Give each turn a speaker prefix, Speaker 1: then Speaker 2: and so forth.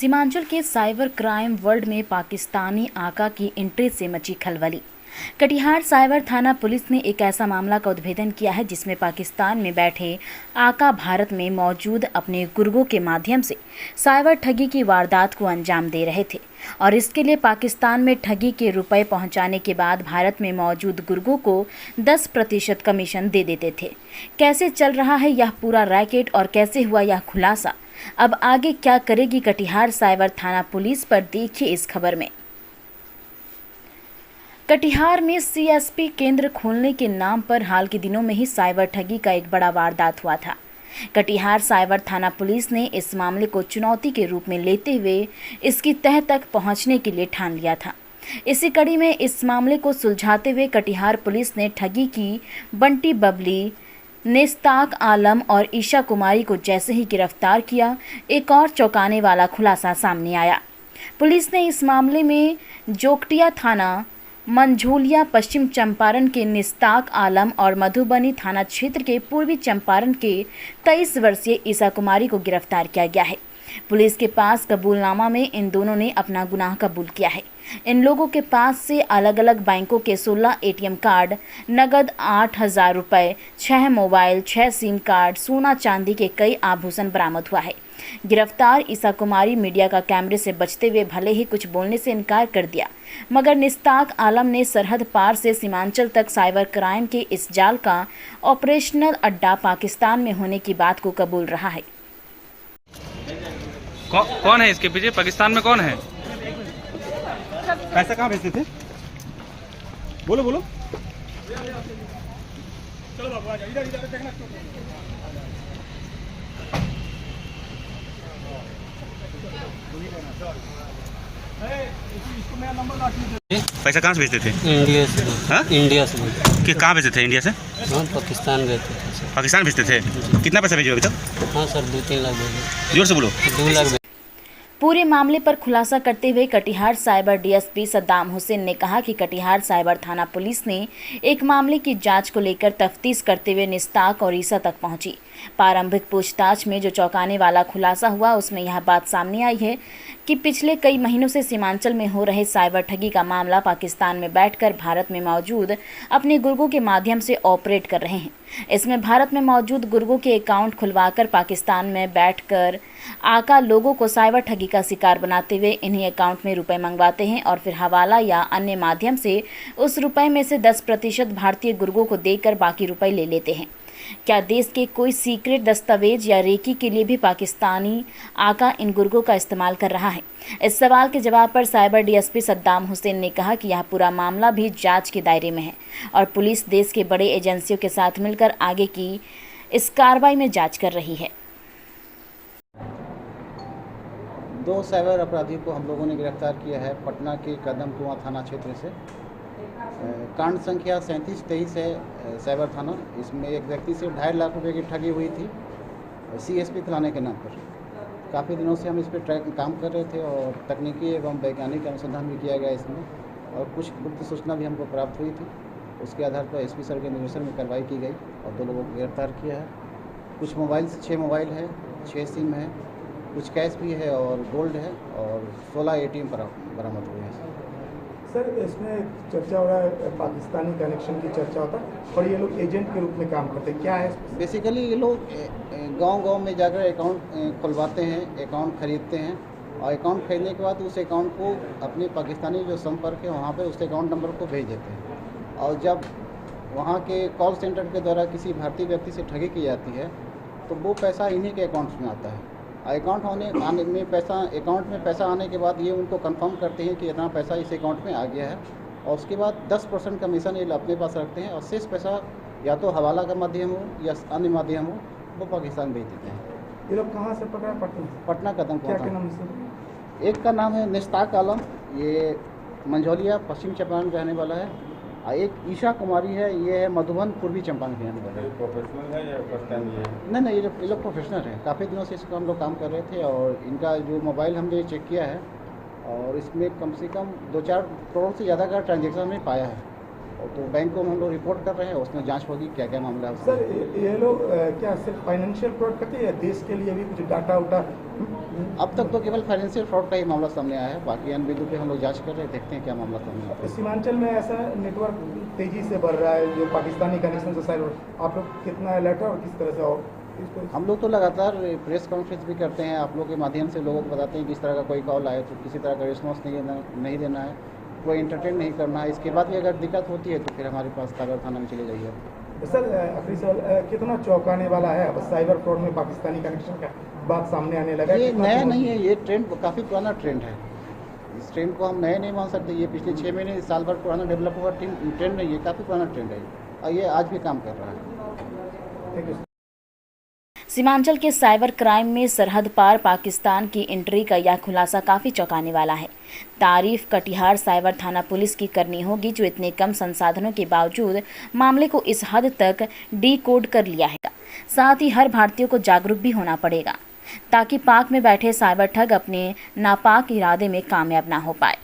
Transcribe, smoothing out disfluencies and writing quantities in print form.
Speaker 1: सीमांचल के cyber crime world में पाकिस्तानी आका की एंट्री से मची खलबली। कटिहार साइबर थाना पुलिस ने एक ऐसा मामला का उद्भेदन किया है जिसमें पाकिस्तान में बैठे आका भारत में मौजूद अपने गुर्गों के माध्यम से साइबर ठगी की वारदात को अंजाम दे रहे थे और इसके लिए पाकिस्तान में ठगी के रुपए पहुंचाने के बाद भारत में मौजूद गुर्गों को 10% कमीशन दे देते थे। कैसे चल रहा है यह पूरा रैकेट और कैसे हुआ यह खुलासा, अब आगे क्या करेगी कटिहार साइबर थाना पुलिस, पर देखिए इस खबर में। कटिहार में सीएसपी केंद्र खोलने के नाम पर हाल के दिनों में ही साइबर ठगी का एक बड़ा वारदात हुआ था। कटिहार साइबर थाना पुलिस ने इस मामले को चुनौती के रूप में लेते हुए इसकी तह तक पहुंचने के लिए ठान लिया था। इसी कड़ी में इस मामले को सुलझाते हुए कटिहार पुलिस ने ठगी की बंटी बबली, नेस्ताक आलम और ईशा कुमारी को जैसे ही गिरफ्तार किया, एक और चौंकाने वाला खुलासा सामने आया। पुलिस ने इस मामले में जोकटिया थाना, मंझोलिया पश्चिम चंपारण के निस्ताक आलम और मधुबनी थाना क्षेत्र के पूर्वी चंपारण के 23 वर्षीय ईशा कुमारी को गिरफ्तार किया गया है। पुलिस के पास कबूलनामा में इन दोनों ने अपना गुनाह कबूल किया है। इन लोगों के पास से अलग अलग बैंकों के 16 एटीएम कार्ड, नगद 8,000 रुपये, 6 मोबाइल, 6 सिम कार्ड, सोना चांदी के कई आभूषण बरामद हुआ है। गिरफ्तार ईशा कुमारी मीडिया का कैमरे से बचते हुए भले ही कुछ बोलने से इनकार कर दिया, मगर निस्ताक आलम ने सरहद पार से सीमांचल तक साइबर क्राइम के इस जाल का ऑपरेशनल अड्डा पाकिस्तान में होने की बात को कबूल रहा है।
Speaker 2: कौन है इसके पीछे? पाकिस्तान में कौन है?
Speaker 3: पैसा कहाँ भेजते थे? बोलो बोलो। चलो बाबू आ जाओ, इधर इधर देखना। इसको मेरा नंबर ला दीजिए। पैसा कहाँ से भेजते थे?
Speaker 4: इंडिया से।
Speaker 3: हाँ?
Speaker 4: इंडिया से।
Speaker 3: कि कहाँ भेजते थे? इंडिया से?
Speaker 4: हाँ, पाकिस्तान गए थे।
Speaker 3: पाकिस्तान भेजते थे? कितना पैसा भेजे अभी तक?
Speaker 4: हाँ सर, 2-3 लाख भेजे।
Speaker 3: जोर से बोलो।
Speaker 4: 2 लाख।
Speaker 1: पूरे मामले पर खुलासा करते हुए कटिहार साइबर डीएसपी सद्दाम हुसैन ने कहा कि कटिहार साइबर थाना पुलिस ने एक मामले की जांच को लेकर तफ्तीश करते हुए निस्ताक और ईशा तक पहुंची। प्रारंभिक पूछताछ में जो चौंकाने वाला खुलासा हुआ उसमें यह बात सामने आई है कि पिछले कई महीनों से सीमांचल में हो रहे साइबर ठगी का मामला पाकिस्तान में बैठकर भारत में मौजूद अपने गुर्गों के माध्यम से ऑपरेट कर रहे हैं। इसमें भारत में मौजूद गुर्गों के अकाउंट खुलवाकर पाकिस्तान में बैठकर आका लोगों को साइबर ठगी का शिकार बनाते हुए इन्हीं अकाउंट में रुपए मंगवाते हैं और फिर हवाला या अन्य माध्यम से उस रुपए में से 10% भारतीय गुर्गों को देकर बाकी रुपए ले लेते हैं। क्या देश के कोई सीक्रेट दस्तावेज या रेकी के लिए भी पाकिस्तानी आका इन गुर्गों का इस्तेमाल कर रहा है? इस सवाल के जवाब पर साइबर डीएसपी सद्दाम हुसैन ने कहा कि यह पूरा मामला भी जांच के दायरे में है और पुलिस देश के बड़े एजेंसियों के साथ मिलकर आगे की इस कार्रवाई में जांच कर रही है।
Speaker 5: 2 साइबर अपराधियों को हम लोगों ने गिरफ्तार किया है पटना के कदम कुआं थाना क्षेत्र से। कांड संख्या 3723 है साइबर थाना। इसमें एक व्यक्ति से 2.5 लाख रुपए की ठगी हुई थी सीएसपी थाने के नाम पर। काफ़ी दिनों से हम इस पर काम कर रहे थे और तकनीकी एवं वैज्ञानिक अनुसंधान भी किया गया इसमें, और कुछ गुप्त सूचना भी हमको प्राप्त हुई थी। उसके आधार पर एसपी सर के निर्देशन में कार्रवाई की गई और 2 लोगों को गिरफ्तार किया है। कुछ मोबाइल से 6 मोबाइल है, 6 सिम है, कुछ कैश भी है और गोल्ड है और 16 एटीएम बरामद हुए हैं।
Speaker 6: सर, इसमें चर्चा हो रहा है पाकिस्तानी कनेक्शन की चर्चा होता है और ये लोग एजेंट के रूप में काम करते हैं, क्या है?
Speaker 5: बेसिकली ये लोग गांव-गांव में जाकर अकाउंट खुलवाते हैं, अकाउंट खरीदते हैं और अकाउंट खरीदने के बाद उस अकाउंट को अपने पाकिस्तानी जो संपर्क है वहाँ पे उस अकाउंट नंबर को भेज देते हैं और जब वहाँ के कॉल सेंटर के द्वारा किसी भारतीय व्यक्ति से ठगी की जाती है तो वो पैसा इन्हीं के अकाउंट में आता है। अकाउंट में पैसा आने के बाद ये उनको कंफर्म करते हैं कि इतना पैसा इस अकाउंट में आ गया है और उसके बाद 10% कमीशन ये अपने पास रखते हैं और शेष पैसा या तो हवाला का माध्यम हो या अन्य माध्यम हो वो पाकिस्तान भेज देते हैं।
Speaker 6: ये लोग कहाँ से पकड़ा?
Speaker 5: पटना कदम
Speaker 6: क्या नाम है?
Speaker 5: एक का नाम है निस्ताक आलम, ये मंझोलिया पश्चिम चंपारण रहने वाला है, और एक ईशा कुमारी है, ये है मधुबन पूर्वी चंपारण के रहने वाले हैं।
Speaker 3: प्रोफेशनल है या फर्स्ट टाइम?
Speaker 5: नहीं, ये लोग प्रोफेशनल हैं। काफ़ी दिनों से इसको हम लोग काम कर रहे थे और इनका जो मोबाइल हमने चेक किया है और इसमें कम से कम 2-4 करोड़ से ज़्यादा का ट्रांजेक्शन हमने पाया है तो बैंक को हम लोग रिपोर्ट कर रहे हैं, उसमें जांच होगी क्या क्या मामला है
Speaker 6: सर
Speaker 5: उसमें।
Speaker 6: ये लोग क्या सिर्फ फाइनेंशियल फ्रॉड करते हैं या देश के लिए भी कुछ डाटा उटा?
Speaker 5: अब तक तो केवल फाइनेंशियल फ्रॉड का ही मामला सामने आया है, बाकी अन्य बिंदु पे हम लोग जांच कर रहे हैं, देखते हैं क्या मामला सामने आता है।
Speaker 6: सीमांचल में ऐसा नेटवर्क तेजी से बढ़ रहा है जो पाकिस्तानी कनेक्शन से साइबर, आप लोग कितना अलर्ट है और किस तरह से और इसको?
Speaker 5: हम लोग तो लगातार प्रेस कॉन्फ्रेंस भी करते हैं, आप लोग के माध्यम से लोगों को बताते हैं कि इस तरह का कोई कॉल आए तो किसी तरह का रिस्पॉन्स नहीं देना है, कोई एंटरटेन नहीं करना है। इसके बाद भी अगर दिक्कत होती है तो फिर हमारे पास साइबर थाना में चले जाइए।
Speaker 6: सर आखिरी सवाल, कितना चौंकाने वाला है अब साइबर फ्रॉड में पाकिस्तानी कनेक्शन का बात सामने आने लगा?
Speaker 5: ये नया नहीं है, ये ट्रेंड काफ़ी पुराना ट्रेंड है। इस ट्रेंड को हम नए नहीं मान सकते, ये पिछले 6 महीने साल भर पुराना डेवलप हुआ ट्रेंड नहीं है, काफ़ी पुराना ट्रेंड है और ये आज भी काम कर रहा है।
Speaker 6: Thank you.
Speaker 1: सीमांचल के साइबर क्राइम में सरहद पार पाकिस्तान की एंट्री का यह खुलासा काफ़ी चौंकाने वाला है। तारीफ कटिहार साइबर थाना पुलिस की करनी होगी, जो इतने कम संसाधनों के बावजूद मामले को इस हद तक डीकोड कर लिया है। साथ ही हर भारतीय को जागरूक भी होना पड़ेगा ताकि पाक में बैठे साइबर ठग अपने नापाक इरादे में कामयाब ना हो पाए।